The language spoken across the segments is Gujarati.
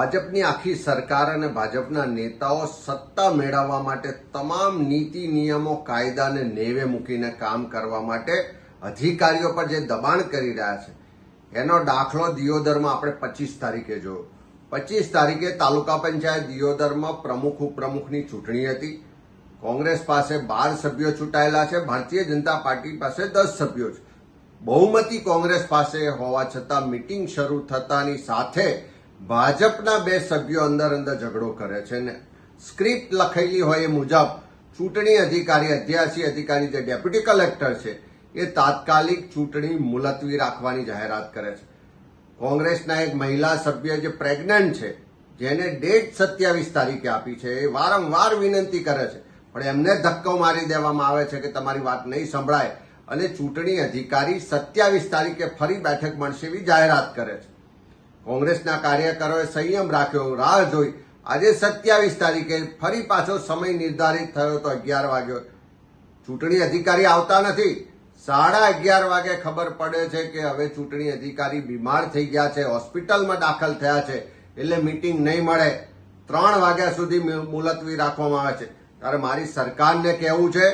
ભાજપની આખી સરકાર અને ભાજપના નેતાઓ સત્તા મેળવવા માટે તમામ નીતિ નિયમો કાયદાને નેવે મૂકીને કામ કરવા માટે અધિકારીઓ પર જે દબાણ કરી રહ્યા છે એનો દાખલો દિયોદરમાં આપણે 25 તારીખે જોયો. 25 તારીખે તાલુકા પંચાયત દિયોદરમાં પ્રમુખ ઉપપ્રમુખની ચૂંટણી હતી. કોંગ્રેસ પાસે 12 સભ્યો ચૂંટાયેલા છે, ભારતીય જનતા પાર્ટી પાસે 10 સભ્યો છે. બહુમતી કોંગ્રેસ પાસે હોવા છતાં મીટિંગ શરૂ થતાની સાથે ભાજપના 2 સભ્યો અંદર ઝઘડો કરે છે ને સ્ક્રિપ્ટ લખેલી હોય એ મુજબ ચૂંટણી અધિકારી 88 અધિકારી જે ડેપ્યુટી કલેક્ટર છે એ તાત્કાલિક ચૂંટણી મુલતવી રાખવાની જાહેરાત કરે છે. કોંગ્રેસના એક મહિલા સભ્ય જે પ્રેગ્નન્ટ છે, જેને ડેટ 27 તારીખે આપી છે, એ વારંવાર વિનંતી કરે છે પણ એમને ધક્કો મારી દેવામાં આવે છે કે તમારી વાત નહીં સંભળાય અને ચૂંટણી અધિકારી 27 તારીખે ફરી બેઠક મળશે એવી જાહેરાત કરે છે. કોંગ્રેસના કાર્યકરોએ સંયમ રાખ્યો, રાહ જોઈ. આજે 27 તારીખે ફરી પાછો સમય નિર્ધારિત થયો તો 11 વાગ્યો. ચૂંટણી અધિકારી આવતા નથી. 11:30 વાગે ખબર પડે છે કે હવે ચૂંટણી અધિકારી બીમાર થઈ ગયા છે, હોસ્પિટલમાં દાખલ થયા છે, એટલે મીટિંગ નહીં મળે. 3 વાગ્યા સુધી મુલતવી રાખવામાં આવે છે. ત્યારે મારી સરકારને કહેવું છે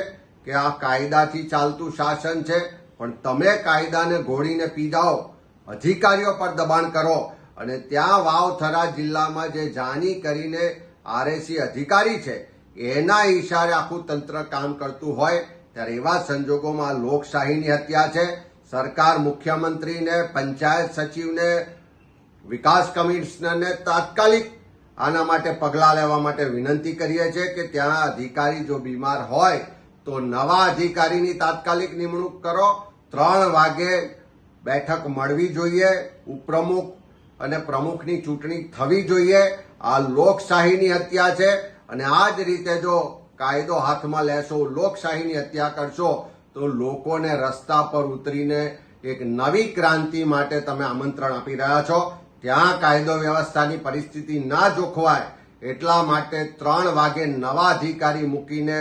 કે આ કાયદાથી ચાલતું શાસન છે, પણ તમે કાયદાને ઘોડીને પી જાઓ, અધિકારીઓ પર દબાણ કરો અને ત્યાં વાવથરા જિલ્લામાં જે જાની કરીને આરએસી અધિકારી છે એના ઈશારે આખું તંત્ર કામ કરતું હોય ત્યારે એવા સંજોગોમાં લોકશાહીની હત્યા છે. સરકાર મુખ્યમંત્રીને, પંચાયત સચિવને, વિકાસ કમિશનરને તાત્કાલિક આના માટે પગલાં લેવા માટે વિનંતી કરીએ છીએ કે ત્યાં અધિકારી જો બીમાર હોય તો નવા અધિકારીની તાત્કાલિક નિમણૂક કરો. 3 વાગે બેઠક મળવી જોઈએ. ઉપપ્રમુખ અને પ્રમુખની ચૂંટણી થવી જોઈએ. આ લોકશાહીની હત્યા છે અને આ જ રીતે જો કાયદો હાથમાં લેશો, લોકશાહીની હત્યા કરશો તો લોકોને રસ્તા પર ઉતરીને એક નવી ક્રાંતિ માટે તમે આમંત્રણ આપી રહ્યા છો. ત્યાં કાયદો વ્યવસ્થાની પરિસ્થિતિ ના જોખવાય એટલા માટે 3 વાગે નવા અધિકારી મૂકીને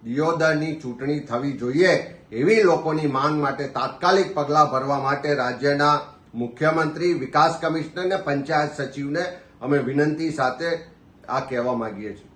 દિયોદરની ચૂંટણી થવી જોઈએ એવી લોકોની માંગ માટે તાત્કાલિક પગલાં ભરવા માટે રાજ્યના મુખ્યમંત્રી, વિકાસ કમિશનર અને પંચાયત સચિવને અમે વિનંતી સાથે આ કહેવા માંગીએ છીએ.